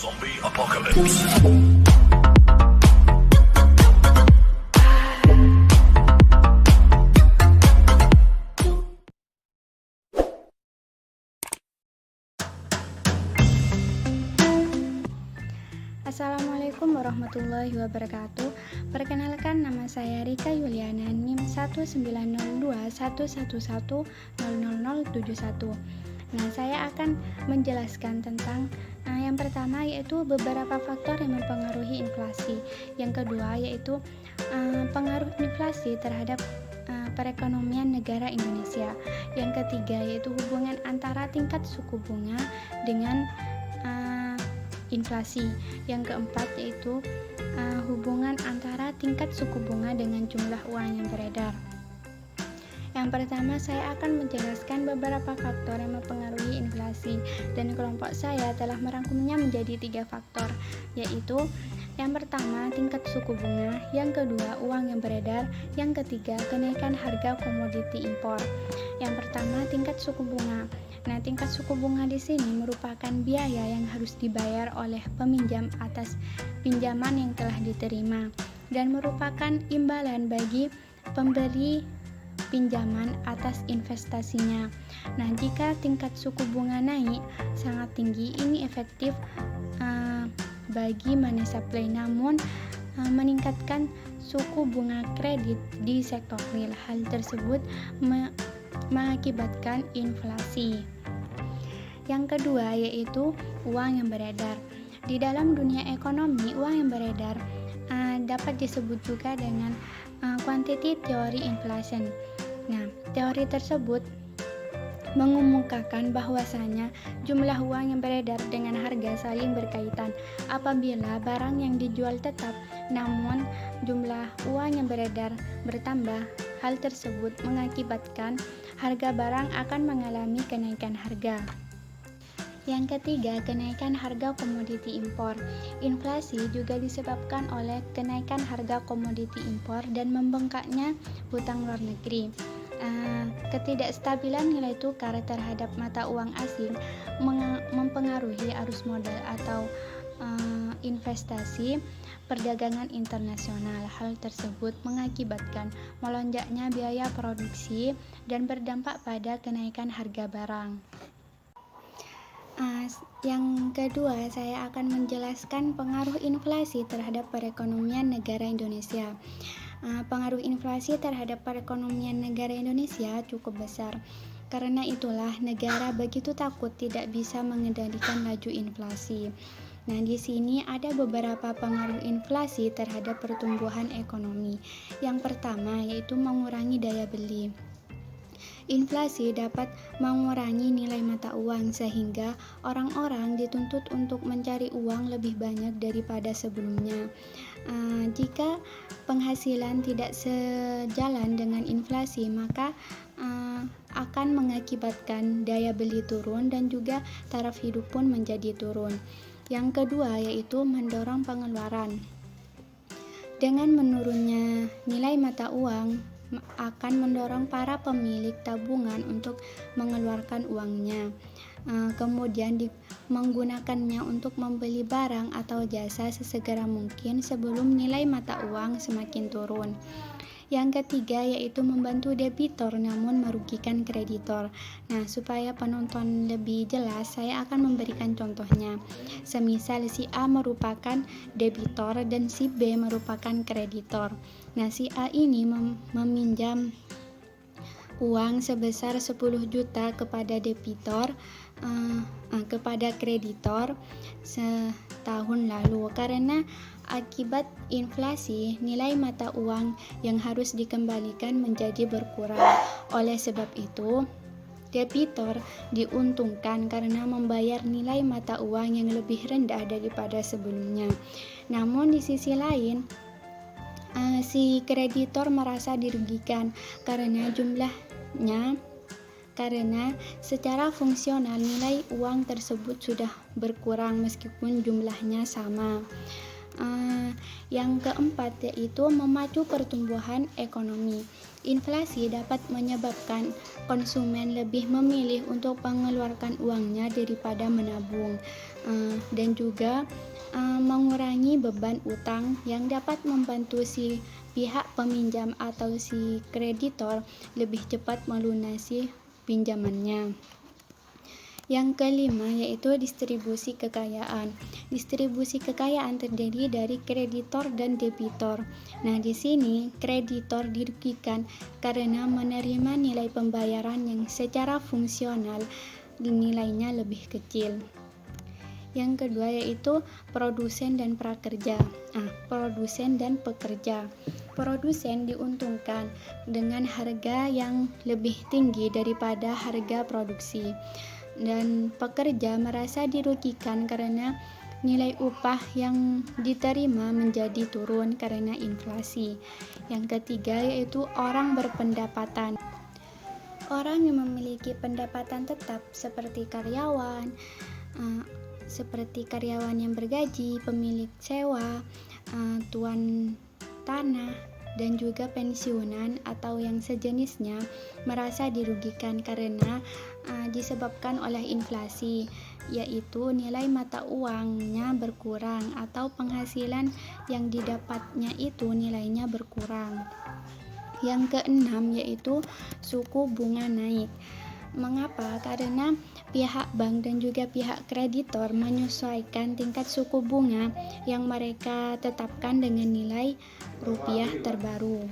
Zombie Apocalypse. Assalamualaikum warahmatullahi wabarakatuh. Perkenalkan, nama saya Rika Yuliana, NIM 1902111000071. Nah, saya akan menjelaskan tentang yang pertama yaitu beberapa faktor yang mempengaruhi inflasi. Yang kedua yaitu pengaruh inflasi terhadap perekonomian negara Indonesia. Yang ketiga yaitu hubungan antara tingkat suku bunga dengan inflasi. Yang keempat yaitu hubungan antara tingkat suku bunga dengan jumlah uang yang beredar. Yang pertama, saya akan menjelaskan beberapa faktor yang mempengaruhi inflasi, dan kelompok saya telah merangkumnya menjadi 3 faktor, yaitu yang pertama, tingkat suku bunga, yang kedua, uang yang beredar, yang ketiga, kenaikan harga komoditi impor. Yang pertama, tingkat suku bunga. Nah, tingkat suku bunga di sini merupakan biaya yang harus dibayar oleh peminjam atas pinjaman yang telah diterima dan merupakan imbalan bagi pemberi pinjaman atas investasinya. Nah, jika tingkat suku bunga naik sangat tinggi, ini efektif bagi money supply, namun meningkatkan suku bunga kredit di sektor real. Hal tersebut mengakibatkan inflasi. Yang kedua yaitu uang yang beredar. Di dalam dunia ekonomi, uang yang beredar dapat disebut juga dengan quantity theory inflation. Nah, teori tersebut mengemukakan bahwasanya jumlah uang yang beredar dengan harga saling berkaitan. Apabila barang yang dijual tetap, namun jumlah uang yang beredar bertambah, hal tersebut mengakibatkan harga barang akan mengalami kenaikan harga. Yang ketiga, kenaikan harga komoditi impor. Inflasi juga disebabkan oleh kenaikan harga komoditi impor dan membengkaknya hutang luar negeri. Ketidakstabilan nilai tukar terhadap mata uang asing mempengaruhi arus modal atau investasi perdagangan internasional. Hal tersebut mengakibatkan melonjaknya biaya produksi dan berdampak pada kenaikan harga barang. Yang kedua, saya akan menjelaskan pengaruh inflasi terhadap perekonomian negara Indonesia. Pengaruh inflasi terhadap perekonomian negara Indonesia cukup besar. Karena itulah negara begitu takut tidak bisa mengendalikan laju inflasi. Nah, di sini ada beberapa pengaruh inflasi terhadap pertumbuhan ekonomi. Yang pertama yaitu mengurangi daya beli. Inflasi dapat mengurangi nilai mata uang sehingga orang-orang dituntut untuk mencari uang lebih banyak daripada sebelumnya. Jika penghasilan tidak sejalan dengan inflasi, maka akan mengakibatkan daya beli turun dan juga taraf hidup pun menjadi turun. Yang kedua yaitu mendorong pengeluaran. Dengan menurunnya nilai mata uang akan mendorong para pemilik tabungan untuk mengeluarkan uangnya, kemudian menggunakannya untuk membeli barang atau jasa sesegera mungkin sebelum nilai mata uang semakin turun. Yang ketiga yaitu membantu debitor namun merugikan kreditor. Nah, supaya penonton lebih jelas, saya akan memberikan contohnya. Semisal si A merupakan debitor dan si B merupakan kreditor. Nah, si A ini meminjam uang sebesar 10 juta kepada debitor, kepada kreditor setahun lalu. Karena akibat inflasi, nilai mata uang yang harus dikembalikan menjadi berkurang. Oleh sebab itu, debitor diuntungkan karena membayar nilai mata uang yang lebih rendah daripada sebelumnya. Namun di sisi lain, si kreditor merasa dirugikan karena secara fungsional nilai uang tersebut sudah berkurang meskipun jumlahnya sama. Yang keempat yaitu memacu pertumbuhan ekonomi. Inflasi dapat menyebabkan konsumen lebih memilih untuk mengeluarkan uangnya daripada menabung, dan juga mengurangi beban utang yang dapat membantu si pihak peminjam atau si kreditor lebih cepat melunasi pinjamannya. Yang kelima yaitu distribusi kekayaan. Distribusi kekayaan terdiri dari kreditor dan debitor. Nah, di sini kreditor dirugikan karena menerima nilai pembayaran yang secara fungsional nilainya lebih kecil. Yang kedua yaitu produsen dan prakerja. Produsen dan pekerja. Produsen diuntungkan dengan harga yang lebih tinggi daripada harga produksi. Dan pekerja merasa dirugikan karena nilai upah yang diterima menjadi turun karena inflasi. Yang ketiga yaitu orang berpendapatan. Orang yang memiliki pendapatan tetap seperti karyawan yang bergaji, pemilik sewa, tuan tanah, dan juga pensiunan atau yang sejenisnya merasa dirugikan karena disebabkan oleh inflasi, yaitu nilai mata uangnya berkurang atau penghasilan yang didapatnya itu nilainya berkurang. Yang keenam yaitu suku bunga naik. Mengapa? Karena pihak bank dan juga pihak kreditor menyesuaikan tingkat suku bunga yang mereka tetapkan dengan nilai rupiah terbaru.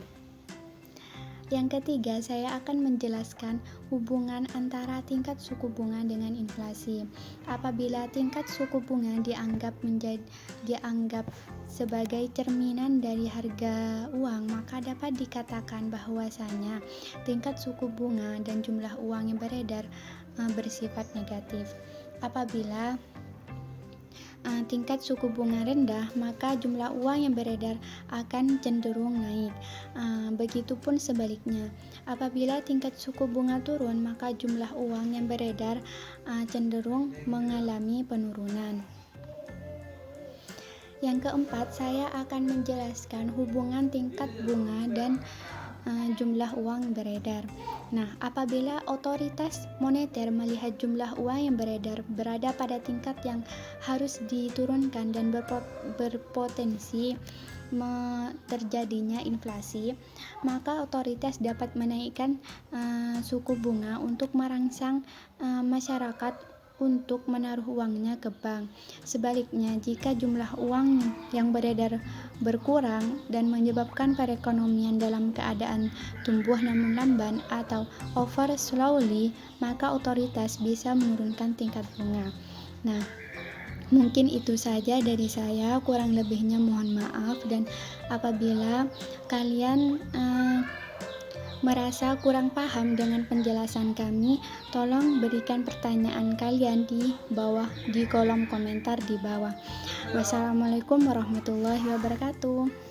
Yang ketiga, saya akan menjelaskan hubungan antara tingkat suku bunga dengan inflasi. Apabila tingkat suku bunga dianggap sebagai cerminan dari harga uang, maka dapat dikatakan bahwasanya tingkat suku bunga dan jumlah uang yang beredar bersifat negatif. Apabila tingkat suku bunga rendah, maka jumlah uang yang beredar akan cenderung naik. Begitupun sebaliknya, apabila tingkat suku bunga turun, maka jumlah uang yang beredar cenderung mengalami penurunan. Yang keempat, saya akan menjelaskan hubungan tingkat bunga dan jumlah uang beredar. Nah, apabila otoritas moneter melihat jumlah uang yang beredar berada pada tingkat yang harus diturunkan dan berpotensi terjadinya inflasi, maka otoritas dapat menaikkan suku bunga untuk merangsang masyarakat untuk menaruh uangnya ke bank. Sebaliknya, jika jumlah uang yang beredar berkurang dan menyebabkan perekonomian dalam keadaan tumbuh namun lamban atau over slowly, maka otoritas bisa menurunkan tingkat bunga. Nah, mungkin itu saja dari saya, kurang lebihnya mohon maaf, dan apabila kalian merasa kurang paham dengan penjelasan kami, tolong berikan pertanyaan kalian di bawah di kolom komentar di bawah. Wassalamualaikum warahmatullahi wabarakatuh.